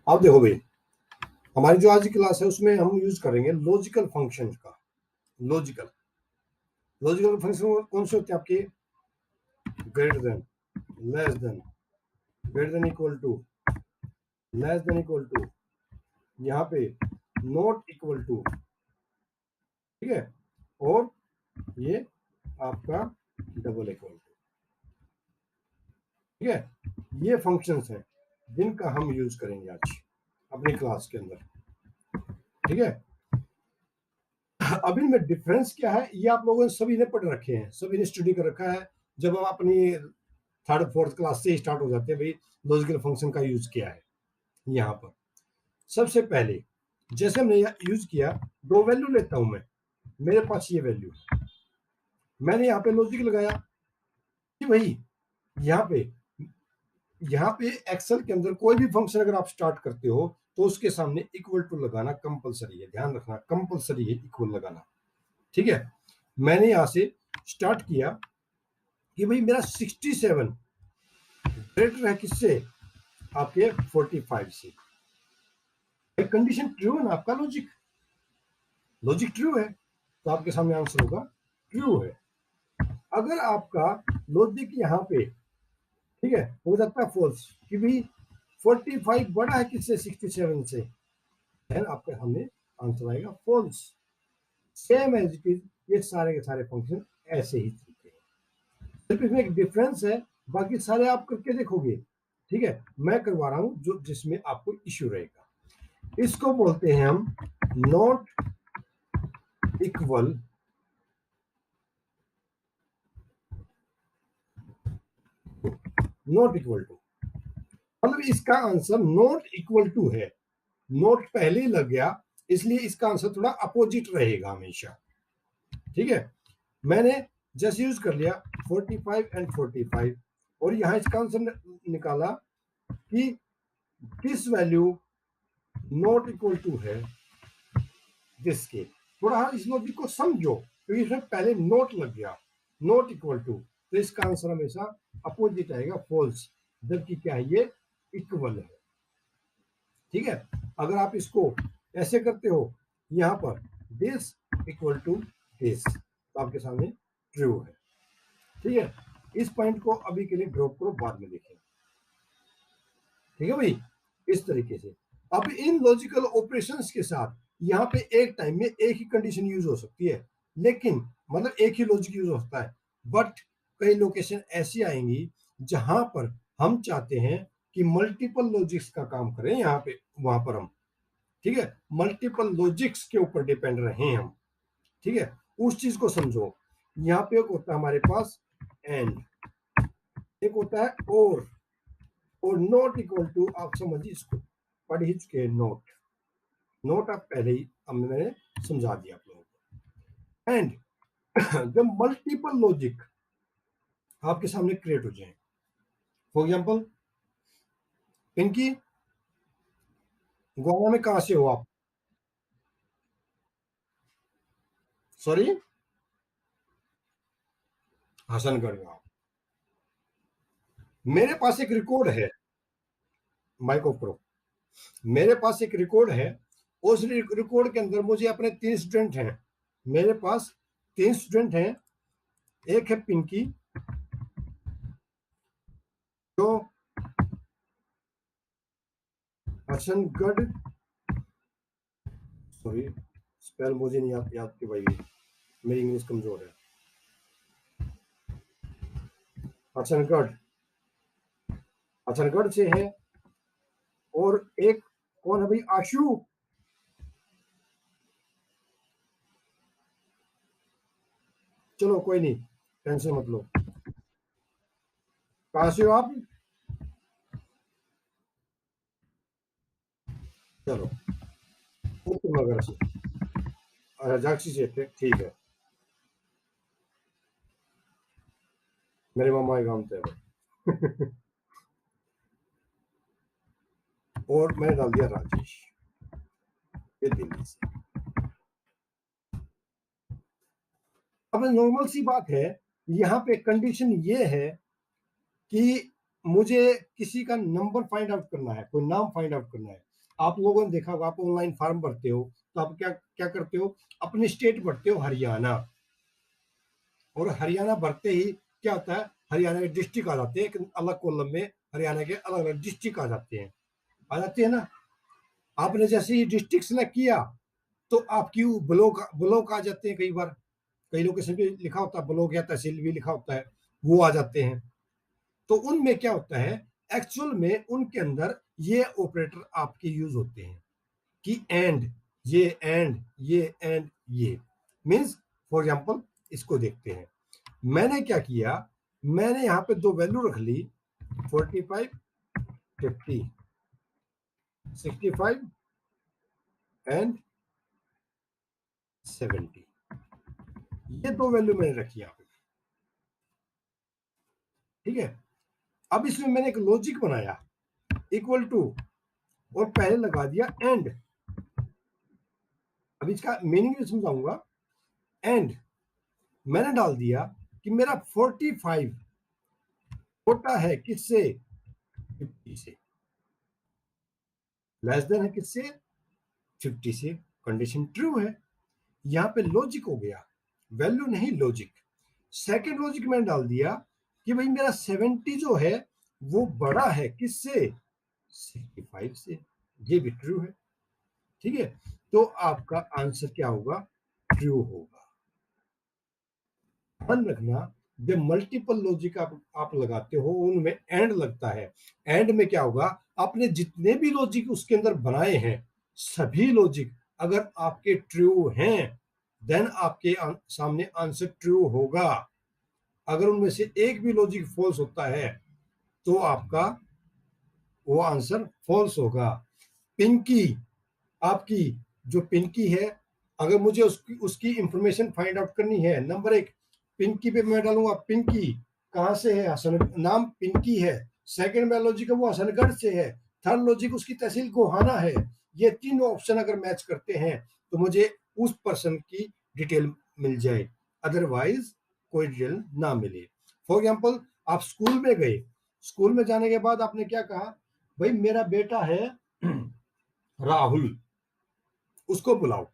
अब देखो भाई, हमारी जो आज की क्लास है उसमें हम यूज करेंगे लॉजिकल फंक्शन का। लॉजिकल लॉजिकल फंक्शन कौन से होते हैं आपके? Greater than, less than, greater than equal to, less than equal to, यहाँ पे नॉट इक्वल टू, ठीक है, और ये आपका डबल इक्वल टू, ठीक है। ये फंक्शंस हैं जिनका हम यूज करेंगे आज अपनी क्लास के अंदर, ठीक है। अब इनमें डिफरेंस क्या है ये आप लोगों ने सभी ने पढ़ रखे हैं, सभी ने स्टडी कर रखा है। जब हम अपनी थर्ड फोर्थ क्लास से स्टार्ट हो जाते हैं भाई, लॉजिकल फंक्शन का यूज किया है। यहाँ पर सबसे पहले जैसे हमने यूज किया, दो वैल्यू लेता हूं मैं, मेरे पास ये वैल्यू, मैंने यहाँ पे लॉजिक लगाया कि भाई यहाँ पे एक्सेल के अंदर कोई भी फंक्शन अगर आप स्टार्ट करते हो तो उसके सामने इक्वल टू लगाना कंपलसरी है, ध्यान रखना कंपलसरी है इक्वल लगाना, ठीक है। मैंने यहां से स्टार्ट किया कि भाई मेरा 67 ग्रेटर है किससे? आपके 45 से। कंडीशन ट्रू है ना, आपका लॉजिक ट्रू है तो आपके सामने आंसर होगा ट्रू है। अगर आपका लॉजिक यहाँ पे, ठीक है, हो जाता है फॉल्स कि भाई 45 बड़ा है किससे? 67 से, देन आपके सामने आंसर आएगा false. Same as it is ये सारे के सारे फंक्शन ऐसे ही चलते हैं, सिर्फ इसमें एक डिफरेंस है, बाकी सारे आप करके देखोगे, ठीक है। मैं करवा रहा हूं जो जिसमें आपको इश्यू रहेगा, इसको बोलते हैं हम not equal, not equal to, मतलब इसका आंसर नॉट इक्वल टू है, नोट पहले ही लग गया इसलिए इसका आंसर थोड़ा अपोजिट रहेगा हमेशा, ठीक है। मैंने जैसे यूज कर लिया 45 एंड 45 और यहां इसका आंसर निकाला कि this value not equal to है दिस के। थोड़ा इस लॉजिक को समझो क्योंकि इसमें पहले नोट लग गया, नॉट इक्वल टू, तो इसका आंसर हमेशा अपोजिट आएगा फॉल्स, जबकि क्या है ये इक्वल है, ठीक है। अगर आप इसको ऐसे करते हो यहां पर दिस इक्वल टू दिस तो आपके सामने ट्रू है, ठीक है। इस पॉइंट को अभी के लिए ड्रॉप करो, बाद में देखेंगे, ठीक है भाई। इस तरीके से अब इन लॉजिकल ऑपरेशंस के साथ यहाँ पे एक टाइम में एक ही कंडीशन यूज हो सकती है, लेकिन मतलब एक ही लॉजिक यूज हो सकता है, बट कई लोकेशन ऐसी आएंगी जहां पर हम चाहते हैं कि मल्टीपल लॉजिक्स का काम करें यहाँ पे, वहां पर हम, ठीक है, मल्टीपल लॉजिक्स के ऊपर डिपेंड रहे हम, ठीक है। उस चीज को समझो, यहाँ पे एक होता है हमारे पास एंड, एक होता है और नॉट इक्वल टू, आप समझिए इसको पढ़ ही चुके हैं, नोट आप पहले ही मैंने समझा दिया आप लोगों को। एंड जब मल्टीपल लॉजिक आपके सामने क्रिएट हो जाए, फॉर एग्जांपल पिंकी, गोवा में कहां से हो आप? सॉरी, हसनगढ़ में आप। मेरे पास एक रिकॉर्ड है, माइक ऑफ करो, मेरे पास एक रिकॉर्ड है, उस रिकॉर्ड के अंदर मुझे अपने 3 स्टूडेंट हैं, मेरे पास 3 स्टूडेंट हैं, एक है पिंकी जो हसनगढ़, सॉरी स्पेल मुझे नहीं याद कि भाई मेरी इंग्लिश कमजोर है, हसनगढ़, हसनगढ़ से है, और एक कौन है भाई? आशु, चलो कोई नहीं, टेंशन मत लो। कहां से हो आप? चलो नगर से, झांसी से, ठीक है, मेरे मामा के गांव थे और मैंने डाल दिया राजेश, ये दिल्ली से। अब नॉर्मल सी बात है, यहाँ पे कंडीशन ये है कि मुझे किसी का नंबर फाइंड आउट करना है, कोई नाम फाइंड आउट करना है, आप लोगों ने देखा होगा, आप ऑनलाइन फॉर्म भरते हो तो आप क्या क्या करते हो, अपनी स्टेट भरते हो हरियाणा, और हरियाणा भरते ही क्या होता है, हरियाणा के डिस्ट्रिक्ट आ जाते हैं, एक अलग कॉलम में हरियाणा के अलग अलग डिस्ट्रिक्ट आ जाते हैं ना। आपने जैसे ही डिस्ट्रिक्ट सेलेक्ट किया तो आपकी ब्लॉक ब्लॉक आ जाते हैं, कई बार कई लोकेशन पे लिखा होता है ब्लॉक या तहसील भी लिखा होता है, वो आ जाते हैं। तो उनमें क्या होता है, एक्चुअल में उनके अंदर ये ऑपरेटर आपके यूज होते हैं कि एंड ये मीन्स, फॉर एग्जाम्पल इसको देखते हैं। मैंने क्या किया, मैंने यहाँ पे दो वैल्यू रख ली, 45 50 65 एंड 70, ये दो वैल्यू मैंने रखी यहाँ पे, ठीक है। अब इसमें मैंने एक लॉजिक बनाया, इक्वल टू, और पहले लगा दिया एंड। अब इसका मीनिंग भी समझाऊंगा। एंड मैंने डाल दिया कि मेरा 45 छोटा है किससे, 50 से, लेस देन है किससे, 50 से। कंडीशन ट्रू है, यहां पे लॉजिक हो गया, वैल्यू नहीं लॉजिक। सेकंड लॉजिक मैंने डाल दिया कि भाई मेरा 70 जो है वो बड़ा है किससे, 65 से, ये भी ट्रू है, ठीक है। तो आपका आंसर क्या होगा, ट्रू होगा। ध्यान रखना, जब मल्टीपल लॉजिक आप लगाते हो उनमें एंड लगता है, एंड में क्या होगा, आपने जितने भी लॉजिक उसके अंदर बनाए हैं सभी लॉजिक अगर आपके ट्रू हैं देन आपके सामने आंसर ट्रू होगा। अगर उनमें से एक भी लॉजिक फॉल्स होता है तो आपका वो आंसर फॉल्स होगा। पिंकी, आपकी जो पिंकी है, अगर मुझे उसकी इंफॉर्मेशन फाइंड आउट करनी है, नंबर एक, पिंकी पे मैं डालूंगा पिंकी कहाँ से है, हसन, नाम पिंकी है। सेकंड में लॉजिक है वो हसनगढ़ से है। थर्ड लॉजिक उसकी तहसील गोहाना है। ये तीनों ऑप्शन अगर मैच करते हैं तो मुझे उस पर्सन की डिटेल मिल जाए, अदरवाइज कोई डिटेल ना मिले। फॉर एग्जाम्पल, आप स्कूल में गए, स्कूल में जाने के बाद आपने क्या कहा, भाई मेरा बेटा है राहुल, उसको बुलाओ।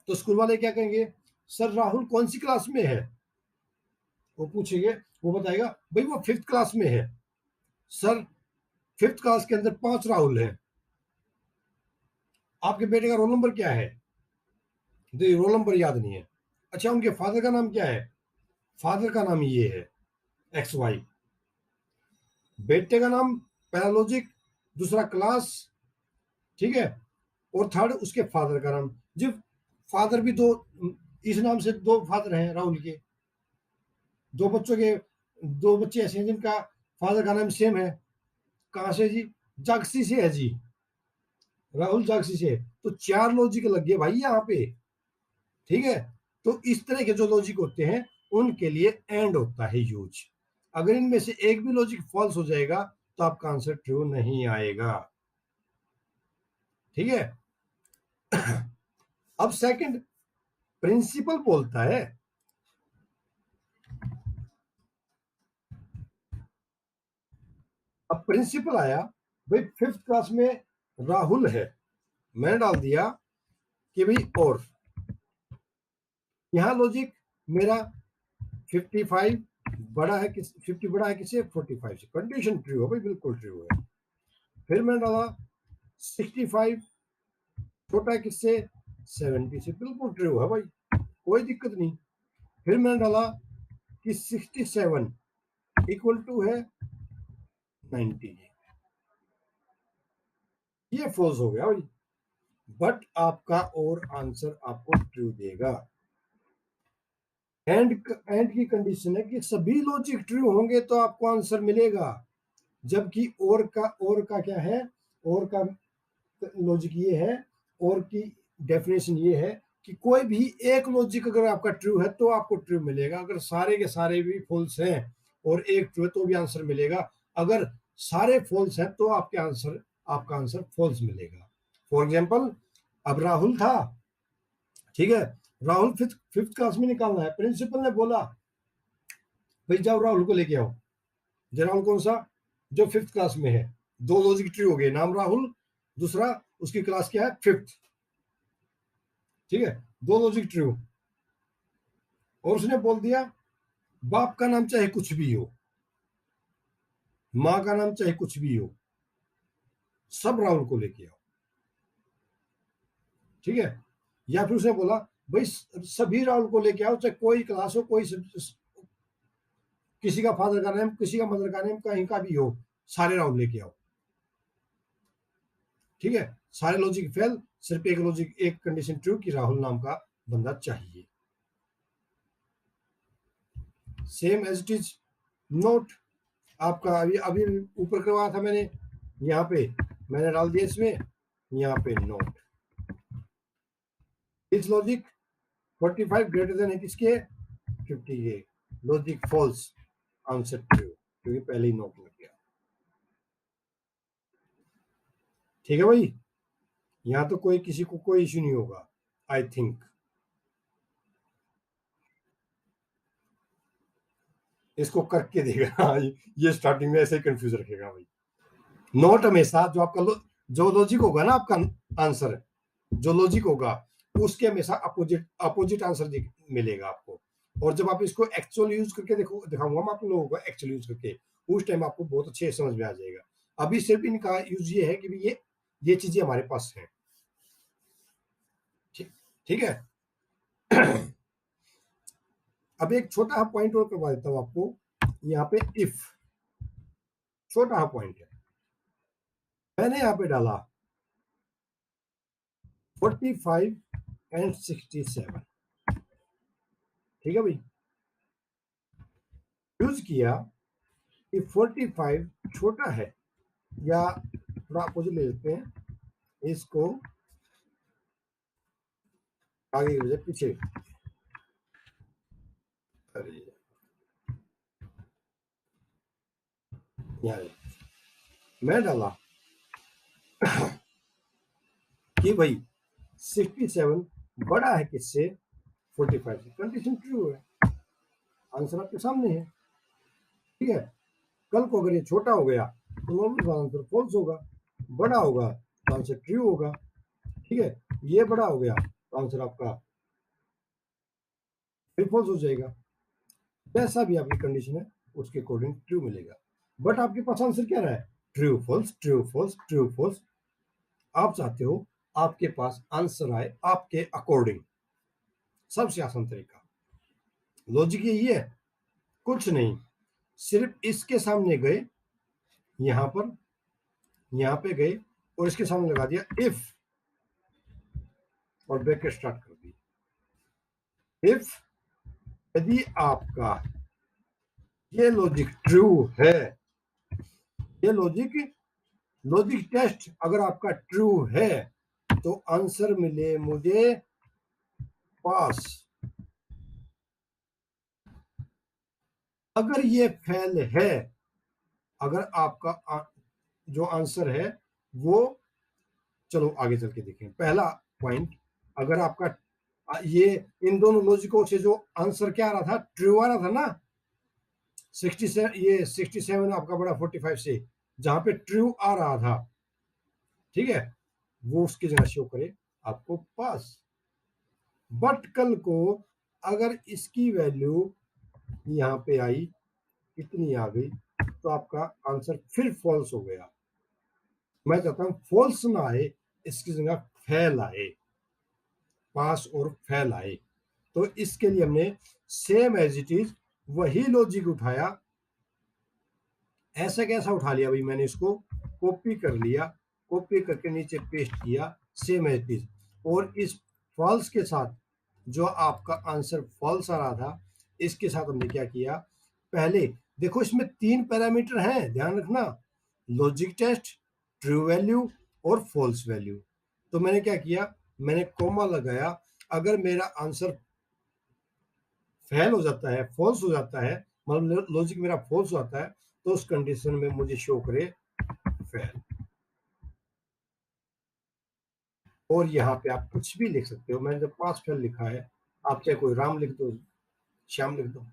तो स्कूल वाले क्या कहेंगे, सर राहुल कौन सी क्लास में है, वो पूछेंगे, वो बताएगा भाई वो 5th क्लास में है। सर 5th क्लास के अंदर 5 राहुल हैं, आपके बेटे का रोल नंबर क्या है, तो रोल नंबर याद नहीं है। अच्छा उनके फादर का नाम क्या है, फादर का नाम ये है XY। बेटे का नाम पहला लॉजिक, दूसरा क्लास, ठीक है, और थर्ड उसके फादर का नाम। जब फादर भी दो, इस नाम से दो फादर हैं राहुल के, दो बच्चों के, दो बच्चे ऐसे हैं जिनका फादर का नाम सेम है। कहां से जी, जागसी से है जी, राहुल जागसी से। तो 4 लॉजिक लग गए भाई यहाँ पे, ठीक है। तो इस तरह के जो लॉजिक होते हैं उनके लिए एंड होता है यूज। अगर इनमें से एक भी लॉजिक फॉल्स हो जाएगा तो आपका आंसर ट्रू नहीं आएगा, ठीक है। अब सेकंड प्रिंसिपल बोलता है, अब प्रिंसिपल आया, भाई 5th क्लास में राहुल है, मैंने डाल दिया कि भाई, और यहां लॉजिक मेरा 55 बड़ा है किस, 50 बड़ा है किससे, 45 से। कंडीशन ट्रू है भाई, बिल्कुल ट्रू है। फिर मैंने डाला 65 छोटा है किससे, 70 से, बिल्कुल ट्रू है भाई, कोई दिक्कत नहीं। फिर मैंने डाला कि 67 इक्वल टू है 90, ये फॉल्स हो गया भाई, बट आपका और आंसर आपको ट्रू देगा। एंड की कंडीशन है कि सभी लॉजिक ट्रू होंगे तो आपको आंसर मिलेगा, जबकि और का क्या है, और का लॉजिक ये है, और की डेफिनेशन ये है कि कोई भी एक लॉजिक अगर आपका ट्रू है तो आपको ट्रू मिलेगा, अगर सारे के सारे भी फॉल्स हैं और एक ट्रू है तो भी आंसर मिलेगा, अगर सारे फॉल्स हैं तो आपका आंसर फॉल्स मिलेगा। फॉर एग्जाम्पल, अब राहुल था, ठीक है, राहुल 5th क्लास में निकालना है, प्रिंसिपल ने बोला भाई जाओ राहुल को लेके आओ। राहुल कौन सा, जो 5th क्लास में है, दो लॉजिक ट्रू हो गए, नाम राहुल दूसरा उसकी क्लास क्या है, फिफ्थ, ठीक है, दो लॉजिक ट्रू। और उसने बोल दिया बाप का नाम चाहे कुछ भी हो, माँ का नाम चाहे कुछ भी हो, सब राहुल को लेके आओ, ठीक है। या फिर उसने बोला भाई सभी राहुल को लेके आओ, चाहे कोई क्लास हो, कोई किसी का फादर का नेम, किसी का मदर का नेम, कहीं का भी हो, सारे राहुल लेके आओ, ठीक है। सारे लॉजिक फेल, सिर्फ एक लॉजिक, एक कंडीशन ट्रू कि राहुल नाम का बंदा चाहिए। Same as it is note आपका अभी अभी ऊपर करवाया था मैंने, यहाँ पे मैंने डाल दिया इसमें, यहाँ पे नोट इस लॉजिक 45 ग्रेटर देन है किसके, 50 के, लॉजिक फॉल्स, आंसर ट्रू, क्योंकि पहले ही नोट लग गया। ठीक है भाई, यहाँ तो कोई किसी को कोई इश्यू नहीं होगा आई थिंक। इसको करके देगा ये स्टार्टिंग में ऐसे ही कंफ्यूज रखेगा भाई। नोट हमेशा जो आपका जो लॉजिक होगा ना, आपका आंसर जो लॉजिक होगा उसके हमेशा अपोजिट अपोजिट आंसर मिलेगा आपको। और जब आप इसको एक्चुअल यूज करके देखो, दिखाऊंगा मैं आप लोगों को एक्चुअल यूज करके, उस टाइम आपको बहुत अच्छे समझ में आ जाएगा। अभी सिर्फ इनका यूज ये है कि ये चीजें हमारे पास है, ठीक है। अब एक छोटा पॉइंट और करवा देता हूं आपको, यहाँ पे इफ छोटा पॉइंट है, मैंने यहाँ पे डाला 45 एंड 67, ठीक है भाई। यूज किया कि 45 छोटा है, या थोड़ा अपोजिट ले लेते हैं इसको, आगे की वजह पीछे, अरे यहाँ मैं डाला कि भाई 67 बड़ा है किससे, 45 से, कंडीशन ट्रू है, आंसर आपके सामने है, ठीक है। कल को अगर ये छोटा हो गया तो नॉर्मल आंसर फॉल्स होगा, बड़ा होगा तो आंसर ट्रू होगा, ठीक है। ये बड़ा हो गया तो आंसर आपका फिर फॉल्स हो जाएगा, जैसा भी आपकी कंडीशन है उसके अकॉर्डिंग ट्रू मिलेगा। बट आपके पास आंसर क्या रहा है, true false true false true false. आप चाहते हो आपके पास आंसर आए आपके अकॉर्डिंग, सबसे आसान तरीका, लॉजिक यही है, कुछ नहीं, सिर्फ इसके सामने गए, यहां पर यहां पे गए और इसके सामने लगा दिया इफ, और ब्रैकेट स्टार्ट कर दी। इफ यदि आपका ये लॉजिक ट्रू है, ये लॉजिक टेस्ट अगर आपका ट्रू है तो आंसर मिले मुझे पास। अगर ये फेल है, अगर आपका जो आंसर है वो, चलो आगे चल के देखें। पहला पॉइंट, अगर आपका ये इन दोनों लॉजिकों से जो आंसर क्या आ रहा था, ट्रू आ रहा था ना, 67, ये 67 आपका बड़ा 45 से, जहां पे ट्रू आ रहा था, ठीक है, वो उसकी जगह शो करे आपको पास। बट कल को अगर इसकी वैल्यू यहाँ पे आई, इतनी आ गई, तो आपका आंसर फिर फॉल्स हो गया। मैं चाहता हूं फॉल्स ना आए, इसकी जगह फेल आए, पास और फेल आए। तो इसके लिए हमने सेम एज इट इज वही लॉजिक उठाया, ऐसा कैसा उठा लिया भाई, मैंने इसको कॉपी कर लिया, कॉपी करके नीचे पेस्ट किया सेम एज इट इज, और इस फॉल्स के साथ जो आपका आंसर फॉल्स आ रहा था, इसके साथ हमने क्या किया, पहले देखो इसमें 3 पैरामीटर हैं, ध्यान रखना, लॉजिक टेस्ट, ट्रू वैल्यू और फॉल्स वैल्यू। तो मैंने क्या किया, मैंने कोमा लगाया, अगर मेरा आंसर फेल हो जाता है, फॉल्स हो जाता है, मतलब लॉजिक मेरा फॉल्स हो जाता है, तो उस कंडीशन में मुझे शो करे फेल। और यहाँ पे आप कुछ भी लिख सकते हो, मैंने जब पास फेल लिखा है, आप चाहे कोई राम लिख दो, श्याम लिख दो।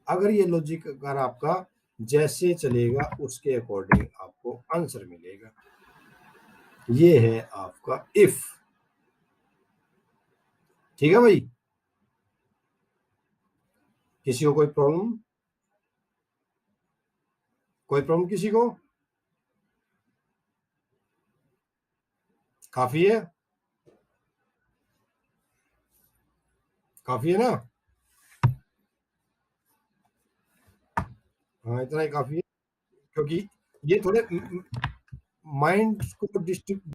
अगर ये लॉजिक अगर आपका जैसे चलेगा उसके अकॉर्डिंग आपको आंसर मिलेगा। ये है आपका इफ। ठीक है भाई, किसी को कोई प्रॉब्लम? कोई प्रॉब्लम किसी को? काफी है, काफी है ना? हाँ इतना ही काफी है, क्योंकि ये थोड़े माइंड को डिस्ट्रिक्ट